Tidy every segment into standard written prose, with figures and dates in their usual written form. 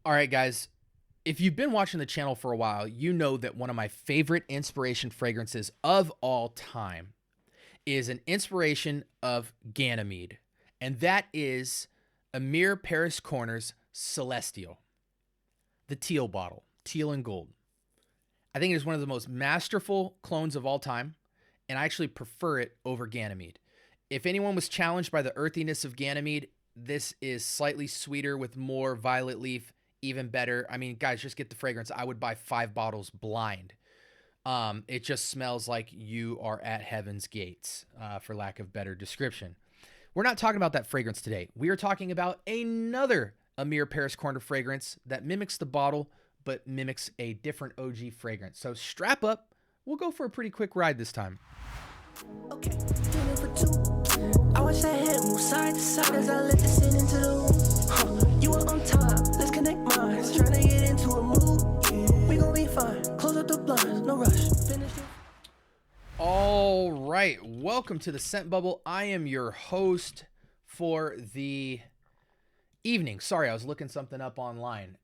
All right, guys. If you've been watching the channel for a while, you know that one of my favorite inspiration fragrances of all time is an inspiration of Ganymede, and that is Emir Paris Corner's Celestial, the teal bottle, teal and gold. I think it is one of the most masterful clones of all time, and I actually prefer it over Ganymede. If anyone was challenged by the earthiness of Ganymede, this is slightly sweeter with more violet leaf, even better. I mean, guys, just get the fragrance. I would buy 5 bottles blind. It just smells like you are at heaven's gates, for lack of better description. We're not talking about that fragrance today. We are talking about another Emir Paris Corner fragrance that mimics the bottle, but mimics a different OG fragrance. So strap up. We'll go for a pretty quick ride this time. Okay, for two. I watch that head move side to side as I let the sin into the room. You are on top, let's connect minds. Trying to get into a mood. We gon' be fine. Close up the blinds, no rush. Finish it. All right, welcome to the Scent Bubble. I am your host for the evening. Sorry, I was looking something up online.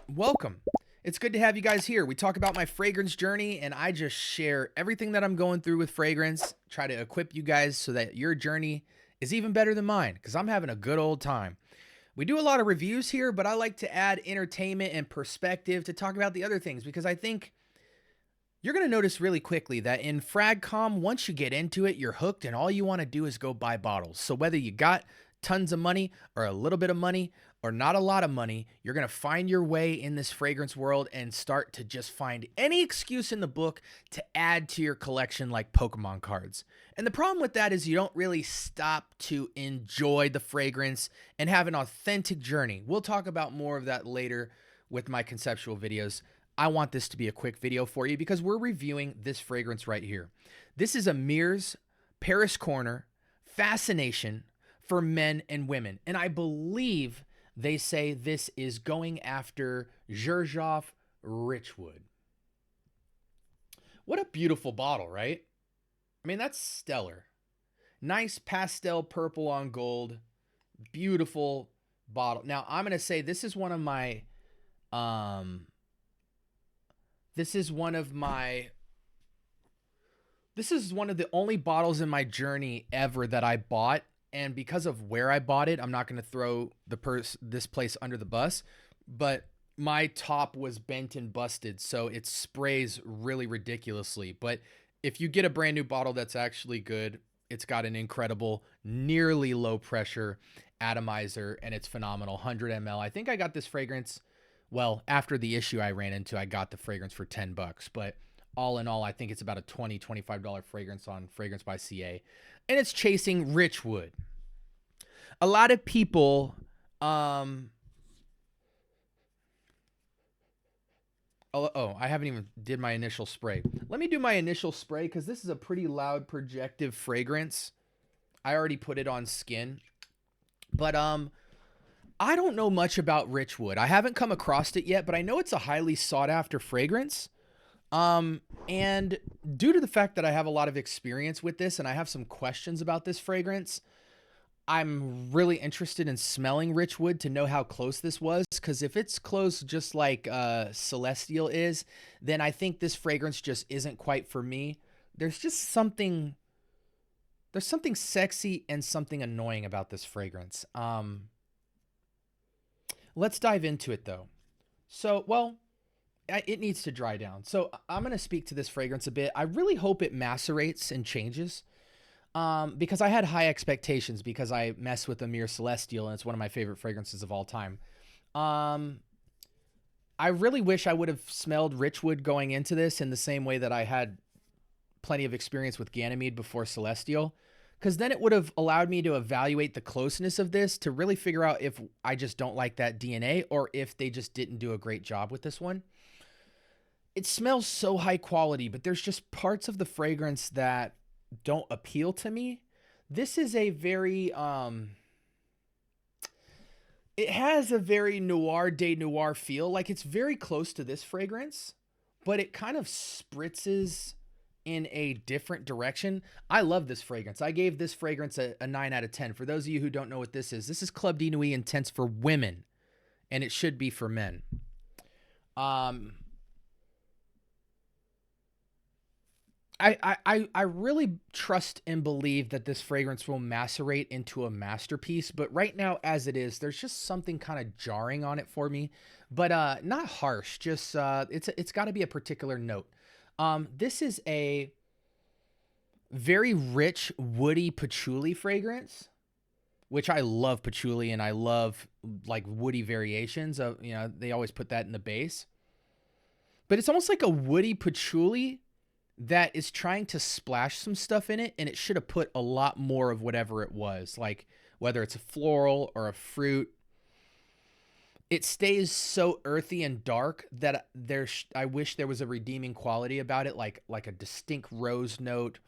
Welcome. It's good to have you guys here. We talk about my fragrance journey, and I just share everything that I'm going through with fragrance, try to equip you guys so that your journey is even better than mine, because I'm having a good old time. We do a lot of reviews here, but I like to add entertainment and perspective to talk about the other things, because I think you're going to notice really quickly that in FragCom, once you get into it, you're hooked, and all you want to do is go buy bottles. So whether you got tons of money or a little bit of money or not a lot of money, you're going to find your way in this fragrance world and start to just find any excuse in the book to add to your collection like Pokemon cards. And the problem with that is you don't really stop to enjoy the fragrance and have an authentic journey. We'll talk about more of that later with my conceptual videos. I want this to be a quick video for you because we're reviewing this fragrance right here. This is Emir's Paris Corner Fascination for men and women. And I believe they say this is going after Xerjoff Richwood. What a beautiful bottle, right? I mean, that's stellar. Nice pastel purple on gold. Beautiful bottle. Now, I'm going to say this is one of my this is one of the only bottles in my journey ever that I bought. And because of where I bought it, I'm not going to throw this place under the bus, but my top was bent and busted, so it sprays really ridiculously. But if you get a brand new bottle that's actually good, it's got an incredible, nearly low pressure atomizer, and it's phenomenal. 100 ml. I think I got this fragrance, well, after the issue I ran into, I got the fragrance for $10, but all in all, I think it's about a $20, $25 fragrance on Fragrance by CA. And it's chasing Richwood. A lot of people, I haven't even did my initial spray. Let me do my initial spray because this is a pretty loud projective fragrance. I already put it on skin. But I don't know much about Richwood. I haven't come across it yet, but I know it's a highly sought after fragrance. And due to the fact that I have a lot of experience with this and I have some questions about this fragrance, I'm really interested in smelling Richwood to know how close this was. Because if it's close just like Celestial is, then I think this fragrance just isn't quite for me. There's something sexy and something annoying about this fragrance. Let's dive into it though. So, well, it needs to dry down. So I'm going to speak to this fragrance a bit. I really hope it macerates and changes because I had high expectations because I mess with Emir Celestial and it's one of my favorite fragrances of all time. I really wish I would have smelled Richwood going into this in the same way that I had plenty of experience with Ganymede before Celestial, because then it would have allowed me to evaluate the closeness of this to really figure out if I just don't like that DNA or if they just didn't do a great job with this one. It smells so high quality, but there's just parts of the fragrance that don't appeal to me. This is a very, it has a very noir de noir feel. Like it's very close to this fragrance, but it kind of spritzes in a different direction. I love this fragrance. I gave this fragrance a 9 out of 10. For those of you who don't know what this is Club de Nuit Intense for women. and it should be for men. I really trust and believe that this fragrance will macerate into a masterpiece, but right now as it is, there's just something kind of jarring on it for me, but not harsh, just it's got to be a particular note. This is a very rich woody patchouli fragrance, which I love patchouli and I love like woody variations of, you know, they always put that in the base. But it's almost like a woody patchouli that is trying to splash some stuff in it, and it should have put a lot more of whatever it was, like whether it's a floral or a fruit. It stays so earthy and dark that I wish there was a redeeming quality about it, like a distinct rose note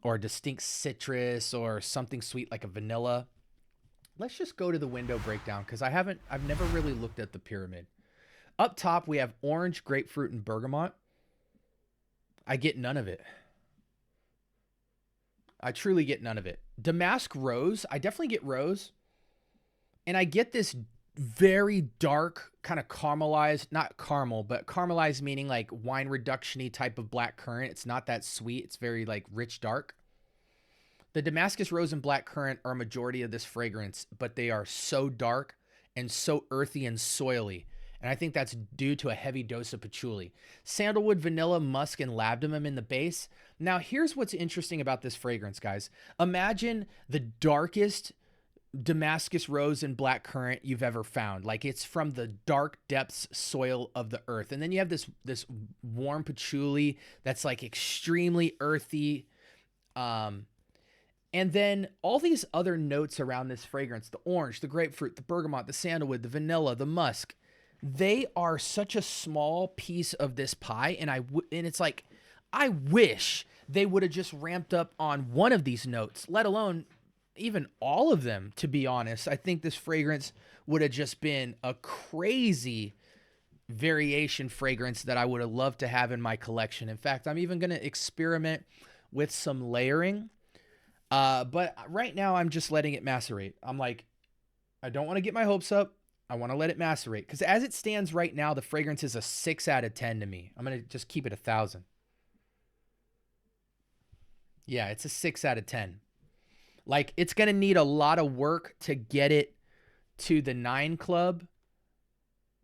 or a distinct citrus or something sweet like a vanilla. Let's just go to the window breakdown because I've never really looked at the pyramid. Up top, we have orange, grapefruit, and bergamot. I get none of it. I truly get none of it. Damask rose, I definitely get rose. And I get this very dark, kind of caramelized, not caramel, but caramelized meaning like wine reduction-y type of black currant. It's not that sweet. It's very like rich dark. The Damascus rose and black currant are a majority of this fragrance, but they are so dark and so earthy and soily. And I think that's due to a heavy dose of patchouli. Sandalwood, vanilla, musk, and labdanum in the base. Now, here's what's interesting about this fragrance, guys. Imagine the darkest Damascus rose and black currant you've ever found. Like it's from the dark depths soil of the earth. And then you have this warm patchouli that's like extremely earthy. And then all these other notes around this fragrance, the orange, the grapefruit, the bergamot, the sandalwood, the vanilla, the musk, they are such a small piece of this pie. And it's like, I wish they would have just ramped up on one of these notes, let alone even all of them, to be honest. I think this fragrance would have just been a crazy variation fragrance that I would have loved to have in my collection. In fact, I'm even going to experiment with some layering. But right now I'm just letting it macerate. I'm like, I don't want to get my hopes up. I want to let it macerate because as it stands right now, the fragrance is a 6 out of 10 to me. I'm going to just keep it 1,000. Yeah, it's a 6 out of 10. Like it's going to need a lot of work to get it to the 9 club.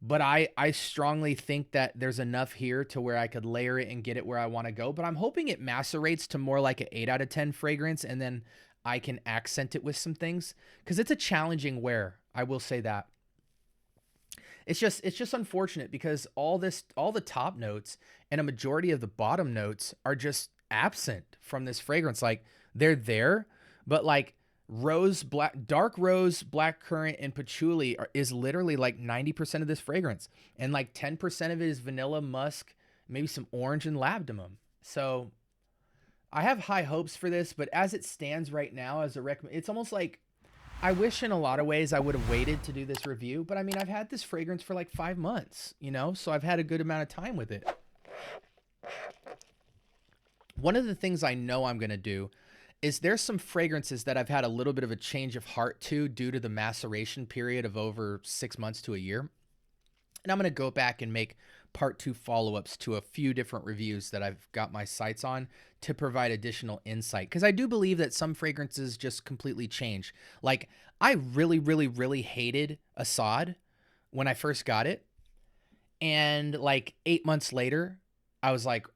But I strongly think that there's enough here to where I could layer it and get it where I want to go. But I'm hoping it macerates to more like an 8 out of 10 fragrance. And then I can accent it with some things because it's a challenging wear. I will say that. It's just unfortunate because all the top notes and a majority of the bottom notes are just absent from this fragrance. Like they're there, but like dark rose, black currant, and patchouli is literally like 90% of this fragrance. And like 10% of it is vanilla, musk, maybe some orange and labdanum. So I have high hopes for this, but as it stands right now as a recommend, it's almost like I wish in a lot of ways I would have waited to do this review, but I mean, I've had this fragrance for like 5 months, you know, so I've had a good amount of time with it. One of the things I know I'm going to do is there's some fragrances that I've had a little bit of a change of heart to due to the maceration period of over 6 months to a year. And I'm going to go back and make part 2 follow-ups to a few different reviews that I've got my sights on to provide additional insight. Because I do believe that some fragrances just completely change. Like I really, really, really hated Assad when I first got it. And like 8 months later, I was like,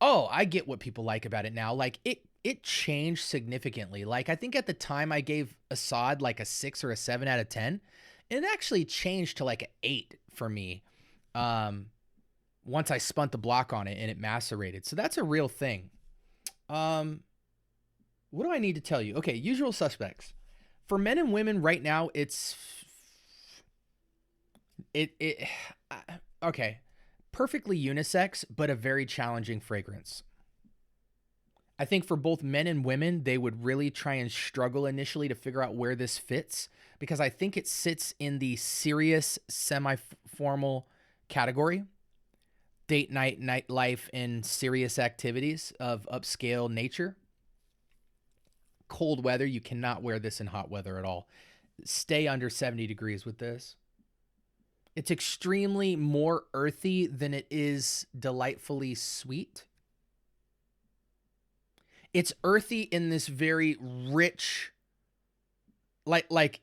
oh, I get what people like about it now. Like it changed significantly. Like I think at the time I gave Assad like a 6 or a 7 out of 10. It actually changed to like an 8 for me. Once I spun the block on it and it macerated. So that's a real thing. What do I need to tell you? Okay, usual suspects. For men and women right now, okay. Perfectly unisex, but a very challenging fragrance. I think for both men and women, they would really try and struggle initially to figure out where this fits because I think it sits in the serious, semi-formal category. Date night, nightlife, and serious activities of upscale nature. Cold weather, you cannot wear this in hot weather at all. Stay under 70 degrees with this. It's extremely more earthy than it is delightfully sweet. It's earthy in this very rich, like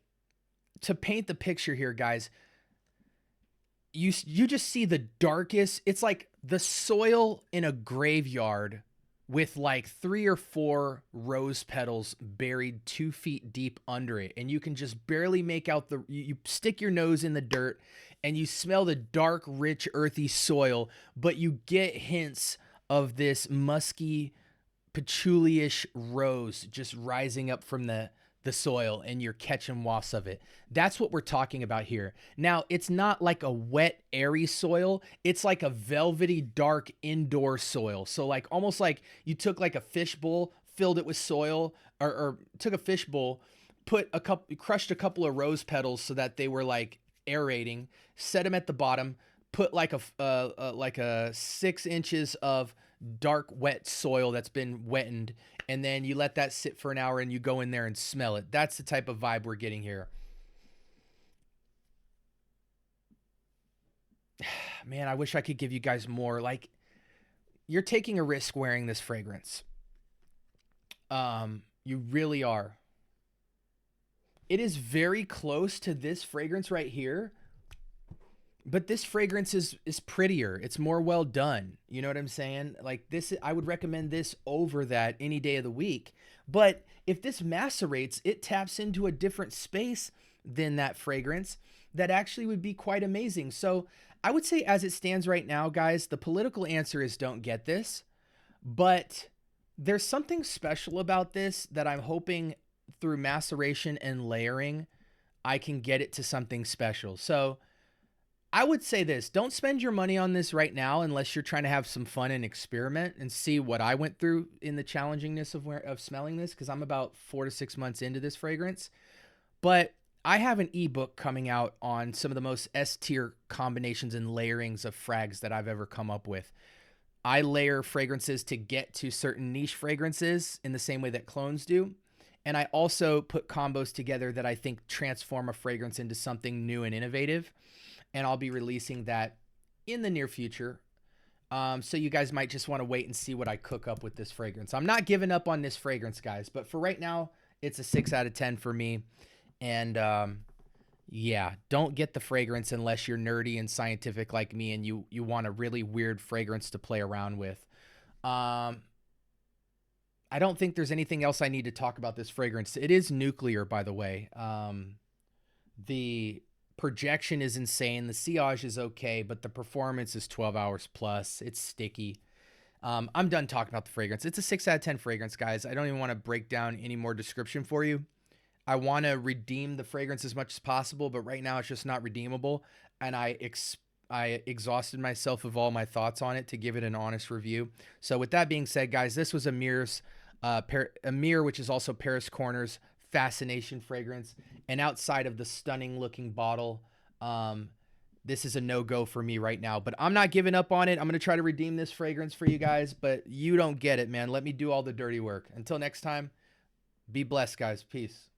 to paint the picture here, guys, you just see the darkest, it's like the soil in a graveyard with like 3 or 4 rose petals buried 2 feet deep under it. And you can just barely make out you stick your nose in the dirt and you smell the dark, rich, earthy soil, but you get hints of this musky, patchouli-ish rose just rising up from the soil, and you're catching wafts of it. That's what we're talking about here. Now, it's not like a wet, airy soil. It's like a velvety, dark indoor soil. So like almost like you took like a fish bowl, filled it with soil, or took a fish bowl, crushed a couple of rose petals so that they were like aerating, set them at the bottom, put like a 6 inches of dark, wet soil that's been wetted, and then you let that sit for an hour and you go in there and smell it. That's the type of vibe we're getting here. Man, I wish I could give you guys more. Like, you're taking a risk wearing this fragrance. You really are. It is very close to this fragrance right here, but this fragrance is prettier. It's more well done. You know what I'm saying? Like this, I would recommend this over that any day of the week. But if this macerates, it taps into a different space than that fragrance that actually would be quite amazing. So I would say as it stands right now, guys, the political answer is don't get this. But there's something special about this that I'm hoping through maceration and layering, I can get it to something special. So I would say this, don't spend your money on this right now unless you're trying to have some fun and experiment and see what I went through in the challengingness of smelling this, because I'm about 4 to 6 months into this fragrance. But I have an ebook coming out on some of the most S-tier combinations and layerings of frags that I've ever come up with. I layer fragrances to get to certain niche fragrances in the same way that clones do. And I also put combos together that I think transform a fragrance into something new and innovative. And I'll be releasing that in the near future. So you guys might just want to wait and see what I cook up with this fragrance. I'm not giving up on this fragrance, guys, but for right now, it's a 6 out of 10 for me. And yeah, don't get the fragrance unless you're nerdy and scientific like me and you want a really weird fragrance to play around with. I don't think there's anything else I need to talk about this fragrance. It is nuclear, by the way. The projection is insane. The sillage is okay, but the performance is 12 hours plus. It's sticky. I'm done talking about the fragrance. It's a 6 out of 10 fragrance, guys. I don't even want to break down any more description for you. I want to redeem the fragrance as much as possible, but right now it's just not redeemable. And I exhausted myself of all my thoughts on it to give it an honest review. So with that being said, guys, this was Emir's Emir, which is also Paris Corner's Fascination fragrance. And outside of the stunning looking bottle, this is a no-go for me right now, but I'm not giving up on it. I'm going to try to redeem this fragrance for you guys, but you don't get it, man. Let me do all the dirty work. Until next time, be blessed, guys. Peace.